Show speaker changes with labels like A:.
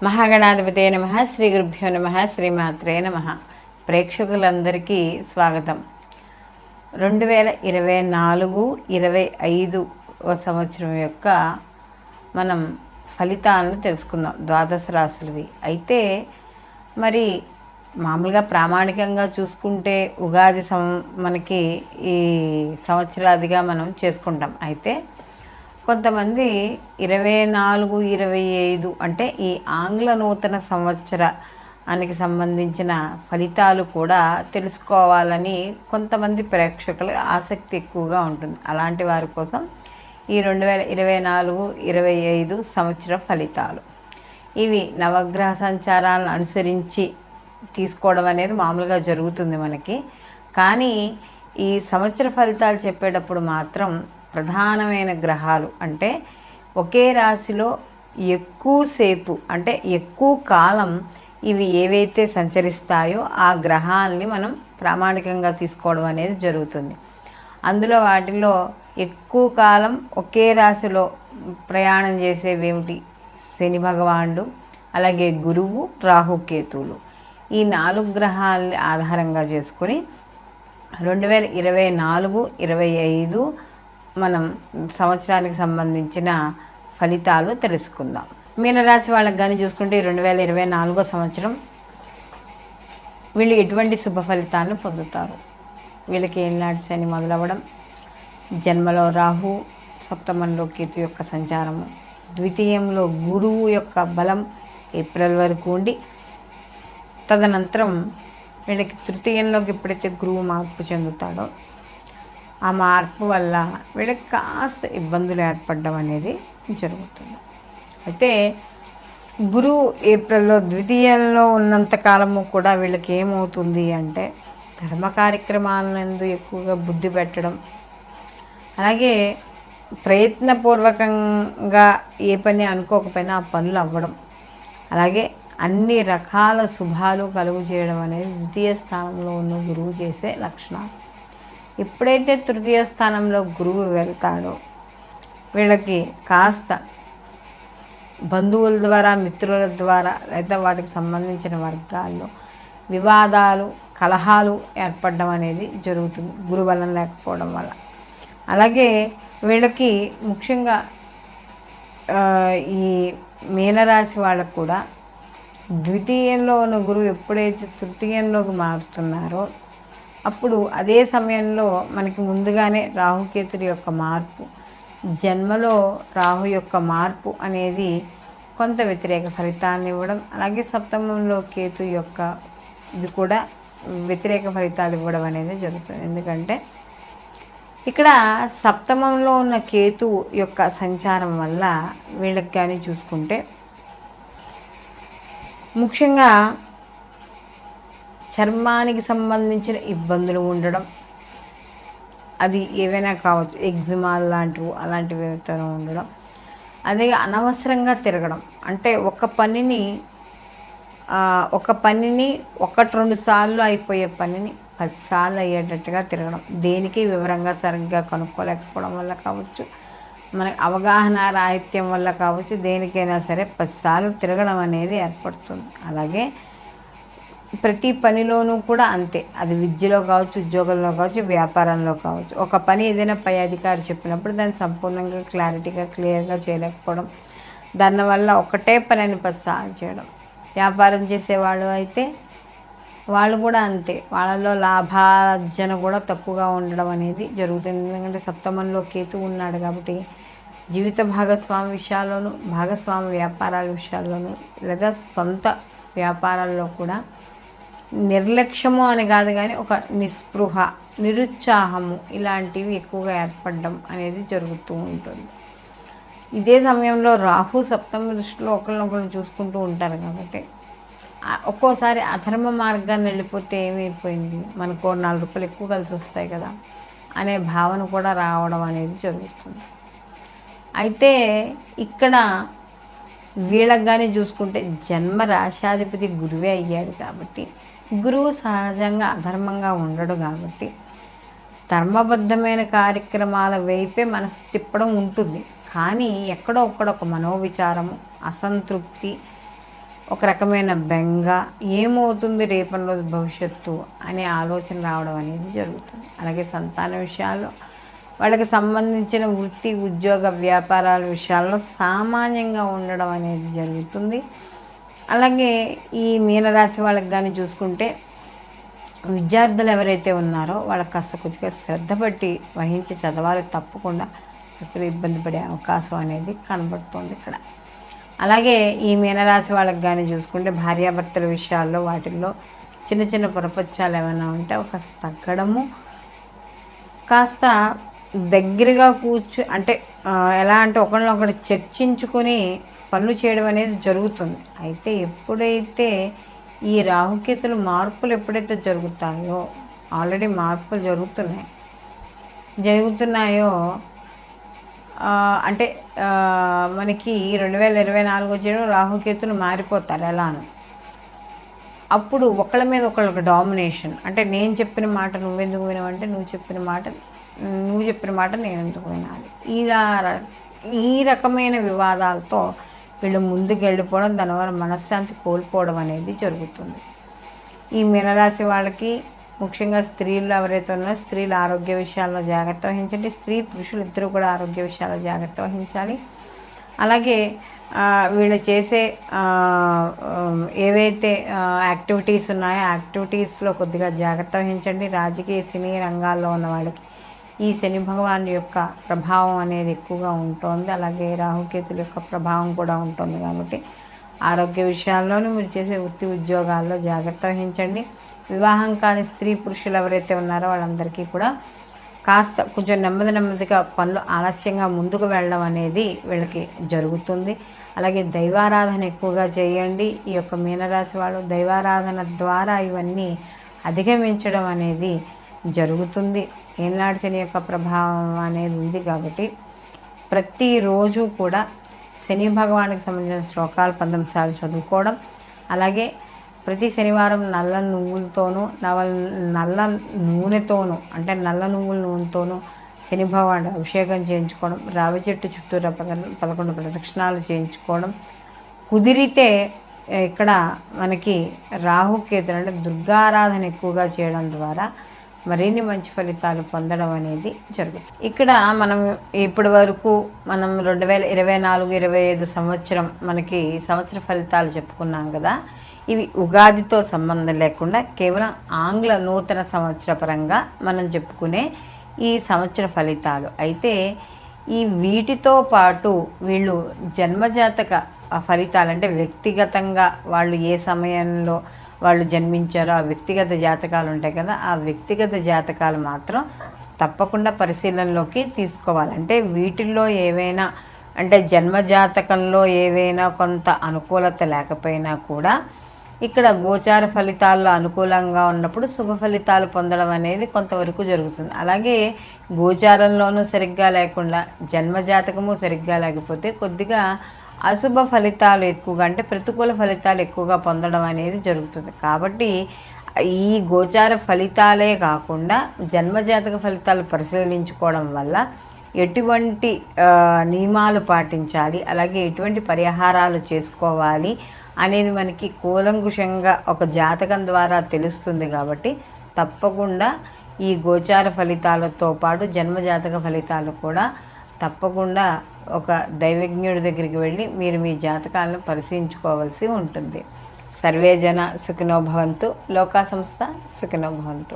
A: మహాగణాధిపతే నమః. శ్రీ గురుభ్యో నమః. శ్రీమాత్రే నమః. ప్రేక్షకులందరికీ స్వాగతం. 2024-25 సంవత్సరం యొక్క మనం ఫలితాలను తెలుసుకుందాం. ద్వాదశ రాశులవి అయితే మరి మామూలుగా ప్రామాణికంగా చూసుకుంటే ఉగాది మనకి ఈ సంవత్సరాదిగా మనం చేసుకుంటాం. అయితే కొంతమంది 24-25 అంటే ఈ ఆంగ్ల నూతన సంవత్సరానికి సంబంధించిన ఫలితాలు కూడా తెలుసుకోవాలని కొంతమంది ప్రేక్షకులు ఆసక్తి ఎక్కువగా ఉంటుంది. అలాంటి వారి కోసం ఈ 2024-25 సంవత్సర ఫలితాలు ఇవి నవగ్రహ సంచారాలను అనుసరించి తీసుకోవడం అనేది మామూలుగా జరుగుతుంది మనకి. కానీ ఈ సంవత్సర ఫలితాలు చెప్పేటప్పుడు మాత్రం ప్రధానమైన గ్రహాలు అంటే ఒకే రాశిలో ఎక్కువసేపు అంటే ఎక్కువ కాలం ఇవి ఏవైతే సంచరిస్తాయో ఆ గ్రహాలని మనం ప్రామాణికంగా తీసుకోవడం అనేది జరుగుతుంది. అందులో వాటిలో ఎక్కువ కాలం ఒకే రాశిలో ప్రయాణం చేసేవేమిటి? శని భగవానుడు, అలాగే గురువు, రాహుకేతువులు. ఈ 4 గ్రహాలని ఆధారంగా చేసుకొని 2024-25 మనం సంవత్సరానికి సంబంధించిన ఫలితాలు తెలుసుకుందాం. మీనరాశి వాళ్ళకి కానీ చూసుకుంటే 2024 సంవత్సరం వీళ్ళు ఎటువంటి శుభ ఫలితాలను పొందుతారు? వీళ్ళకి ఏళ్ళనాటి శని మొదలవ్వడం, జన్మలో రాహు, సప్తమంలో కేతు యొక్క సంచారము, ద్వితీయంలో గురువు యొక్క బలం ఏప్రిల్ వరకు ఉండి తదనంతరం వీళ్ళకి తృతీయంలోకి ఎప్పుడైతే గురువు మార్పు చెందుతాడో ఆ మార్పు వల్ల వీళ్ళకి కాస్త ఇబ్బందులు ఏర్పడడం అనేది జరుగుతుంది. అయితే గురువు ఏప్రిల్లో ద్వితీయంలో ఉన్నంతకాలము కూడా వీళ్ళకి ఏమవుతుంది అంటే ధర్మ కార్యక్రమాలందు ఎక్కువగా బుద్ధి పెట్టడం, అలాగే ప్రయత్నపూర్వకంగా ఏ పని అనుకోకపోయినా ఆ పనులు అవ్వడం, అలాగే అన్ని రకాల శుభాలు కలుగు చేయడం అనేది ద్వితీయ స్థానంలో ఉన్న గురువు చేసే లక్షణాలు. ఎప్పుడైతే తృతీయ స్థానంలో గురువు వెళ్తాడో వీళ్ళకి కాస్త బంధువుల ద్వారా, మిత్రుల ద్వారా లేదా వాటికి సంబంధించిన వర్గాల్లో వివాదాలు, కలహాలు ఏర్పడడం అనేది జరుగుతుంది గురుబలం లేకపోవడం వల్ల. అలాగే వీళ్ళకి ముఖ్యంగా ఈ మీనరాశి వాళ్ళకు కూడా ద్వితీయంలో ఉన్న గురువు ఎప్పుడైతే తృతీయంలోకి మారుతున్నారో అప్పుడు అదే సమయంలో మనకి ముందుగానే రాహుకేతుడి యొక్క మార్పు, జన్మలో రాహు యొక్క మార్పు అనేది కొంత వ్యతిరేక ఫలితాన్ని ఇవ్వడం, అలాగే సప్తమంలో కేతు యొక్క ఇది కూడా వ్యతిరేక ఫలితాలు ఇవ్వడం అనేది జరుగుతుంది. ఎందుకంటే ఇక్కడ సప్తమంలో ఉన్న కేతు యొక్క సంచారం వల్ల వీళ్ళకి కానీ చూసుకుంటే ముఖ్యంగా చర్మానికి సంబంధించిన ఇబ్బందులు ఉండడం, అది ఏవైనా కావచ్చు, ఎగ్జిమా లాంటివి అలాంటివి ఏవైనా ఉండడం, అదే అనవసరంగా తిరగడం అంటే ఒక పనిని 1-2 సార్లు అయిపోయే పనిని 10 సార్లు అయ్యేటట్టుగా తిరగడం, దేనికి వివరంగా సరిగ్గా కనుక్కోలేకపోవడం వల్ల కావచ్చు, మనకి అవగాహన రాహిత్యం వల్ల కావచ్చు, దేనికైనా సరే 10 సార్లు తిరగడం అనేది ఏర్పడుతుంది. అలాగే ప్రతి పనిలోనూ కూడా అంతే, అది విద్యలో కావచ్చు, ఉద్యోగంలో కావచ్చు, వ్యాపారంలో కావచ్చు. ఒక పని ఏదైనా పై అధికారి చెప్పినప్పుడు దాన్ని సంపూర్ణంగా క్లారిటీగా క్లియర్గా చేయలేకపోవడం, దానివల్ల ఒకటే పనిని 10 సార్లు చేయడం. వ్యాపారం చేసేవాళ్ళు అయితే వాళ్ళు కూడా అంతే, వాళ్ళలో లాభార్జన కూడా తక్కువగా ఉండడం అనేది జరుగుతుంది. ఎందుకంటే సప్తమంలో కేతు ఉన్నాడు కాబట్టి జీవిత భాగస్వామి విషయాల్లోనూ, భాగస్వామి వ్యాపారాల విషయాల్లోనూ లేదా సొంత వ్యాపారాల్లో కూడా నిర్లక్ష్యము అని కాదు కానీ ఒక నిస్పృహ, నిరుత్సాహము ఇలాంటివి ఎక్కువగా ఏర్పడడం అనేది జరుగుతూ ఉంటుంది. ఇదే సమయంలో రాహు సప్తమ దృష్టిలో ఒకరినొకరు చూసుకుంటూ ఉంటారు కాబట్టి ఒక్కోసారి అధర్మ మార్గాన్ని వెళ్ళిపోతే ఏమైపోయింది, మనకు 4 రూపాయలు ఎక్కువ కలిసి వస్తాయి కదా అనే భావన కూడా రావడం అనేది జరుగుతుంది. అయితే ఇక్కడ వీళ్ళకి కానీ చూసుకుంటే జన్మ రాశాధిపతి గురువే అయ్యాడు కాబట్టి గురువు సహజంగా అధర్మంగా ఉండడు కాబట్టి ధర్మబద్ధమైన కార్యక్రమాల వైపే మనసు తిప్పడం ఉంటుంది. కానీ ఎక్కడో ఒక్కడ ఒక మనోవిచారము, అసంతృప్తి, ఒక రకమైన బెంగ, ఏమవుతుంది రేపటి రోజు భవిష్యత్తు అనే ఆలోచన రావడం అనేది జరుగుతుంది. అలాగే సంతాన విషయాల్లో వాళ్ళకి సంబంధించిన వృత్తి, ఉద్యోగ, వ్యాపారాల విషయాల్లో సామాన్యంగా ఉండడం అనేది జరుగుతుంది. అలాగే ఈ మీనరాశి వాళ్ళకి కానీ చూసుకుంటే విద్యార్థులు ఎవరైతే ఉన్నారో వాళ్ళకి కాస్త కొద్దిగా శ్రద్ధ పట్టి వహించి చదవాలి, తప్పకుండా ఎక్కడ ఇబ్బంది పడే అవకాశం అనేది కనబడుతుంది ఇక్కడ. అలాగే ఈ మీనరాశి వాళ్ళకి కానీ చూసుకుంటే భార్యాభర్తల విషయాల్లో వాటిల్లో చిన్న చిన్న పొరపచ్చాలు ఏమైనా ఉంటే ఒక తగ్గడము, కాస్త దగ్గరగా అంటే ఎలా అంటే ఒకరినొకరు చర్చించుకొని పనులు చేయడం అనేది జరుగుతుంది. అయితే ఎప్పుడైతే ఈ రాహుకేతులు మార్పులు ఎప్పుడైతే జరుగుతాయో, ఆల్రెడీ మార్పులు జరుగుతున్నాయో అంటే మనకి 2024 వచ్చేయడం రాహుకేతులు మారిపోతారు ఎలాను. అప్పుడు ఒకళ్ళ మీద ఒకళ్ళకి డామినేషన్, అంటే నేను చెప్పిన మాట నువ్వెందుకు వినవంటే నువ్వు చెప్పిన మాట నేను ఎందుకు వినాలి, ఈ రకమైన వివాదాలతో వీళ్ళు ముందుకు వెళ్ళిపోవడం, దానివల్ల మనశ్శాంతి కోల్పోవడం అనేది జరుగుతుంది. ఈ మీనరాశి వాళ్ళకి ముఖ్యంగా స్త్రీలు ఎవరైతే ఉన్నారో స్త్రీల ఆరోగ్య విషయాల్లో జాగ్రత్త వహించండి. స్త్రీ పురుషులు ఇద్దరు కూడా ఆరోగ్య విషయాల్లో జాగ్రత్త వహించాలి. అలాగే వీళ్ళు చేసే ఏవైతే యాక్టివిటీస్ ఉన్నాయో యాక్టివిటీస్లో కొద్దిగా జాగ్రత్త వహించండి. రాజకీయ సినీ రంగాల్లో ఉన్న వాళ్ళకి ఈ శని భగవాన్ యొక్క ప్రభావం అనేది ఎక్కువగా ఉంటుంది. అలాగే రాహుకేతుల యొక్క ప్రభావం కూడా ఉంటుంది. కాబట్టి ఆరోగ్య విషయాల్లోనూ మీరు చేసే వృత్తి ఉద్యోగాల్లో జాగ్రత్త వహించండి. వివాహం కాని స్త్రీ పురుషులు ఎవరైతే ఉన్నారో వాళ్ళందరికీ కూడా కాస్త కొంచెం నెమ్మదిగా పనులు ఆలస్యంగా ముందుకు వెళ్ళడం అనేది వీళ్ళకి జరుగుతుంది. అలాగే దైవారాధన ఎక్కువగా చేయండి. ఈ యొక్క మీనరాశి వాళ్ళు దైవారాధన ద్వారా ఇవన్నీ అధిగమించడం అనేది జరుగుతుంది. ఏనాడు శని యొక్క ప్రభావం అనేది ఉంది కాబట్టి ప్రతిరోజు కూడా శని భగవానికి సంబంధించిన శ్లోకాలు 10 సార్లు చదువుకోవడం, అలాగే ప్రతి శనివారం నల్ల నువ్వులతోనూ నల్ల నూనెతోనూ అంటే నల్ల నువ్వుల నూనెతోనూ శని భగవాన్ అభిషేకం చేయించుకోవడం, రావి చెట్టు చుట్టూరా 11 ప్రదక్షిణాలు చేయించుకోవడం, కుదిరితే ఇక్కడ మనకి రాహుకేతులు అంటే దుర్గారాధన ఎక్కువగా చేయడం ద్వారా మరిన్ని మంచి ఫలితాలు పొందడం అనేది జరుగుతుంది. ఇక్కడ మనం ఇప్పటి వరకు 2024-25 సంవత్సరం మనకి సంవత్సర ఫలితాలు చెప్పుకున్నాం కదా. ఇవి ఉగాదితో సంబంధం లేకుండా కేవలం ఆంగ్ల నూతన సంవత్సర పరంగా మనం చెప్పుకునే ఈ సంవత్సర ఫలితాలు. అయితే వీటితో పాటు వీళ్ళు జన్మజాతక ఫలితాలు అంటే వ్యక్తిగతంగా వాళ్ళు ఏ సమయంలో వాళ్ళు జన్మించారో ఆ వ్యక్తిగత జాతకాలు ఉంటాయి కదా, ఆ వ్యక్తిగత జాతకాలు మాత్రం తప్పకుండా పరిశీలనలోకి తీసుకోవాలి. అంటే వీటిల్లో ఏవైనా అంటే జన్మజాతకంలో ఏవైనా కొంత అనుకూలత లేకపోయినా కూడా ఇక్కడ గోచార ఫలితాల్లో అనుకూలంగా ఉన్నప్పుడు శుభ ఫలితాలు పొందడం అనేది కొంతవరకు జరుగుతుంది. అలాగే గోచారంలోనూ సరిగ్గా లేకుండా జన్మజాతకము సరిగ్గా లేకపోతే కొద్దిగా అశుభ ఫలితాలు ఎక్కువగా అంటే ప్రతికూల ఫలితాలు ఎక్కువగా పొందడం అనేది జరుగుతుంది. కాబట్టి ఈ గోచార ఫలితాలే కాకుండా జన్మజాతక ఫలితాలు పరిశీలించుకోవడం వల్ల ఎటువంటి నియమాలు పాటించాలి, అలాగే ఎటువంటి పరిహారాలు చేసుకోవాలి అనేది మనకి కూలంకుషంగా ఒక జాతకం ద్వారా తెలుస్తుంది. కాబట్టి తప్పకుండా ఈ గోచార ఫలితాలతో పాటు జన్మజాతక ఫలితాలు కూడా తప్పకుండా ఒక దైవజ్ఞుడి దగ్గరికి వెళ్ళి మీరు మీ జాతకాలను పరిశీలించుకోవాల్సి ఉంటుంది. సర్వే జన సుఖినో భవంతు, లోకా సంస్థ సుఖినో భవంతు.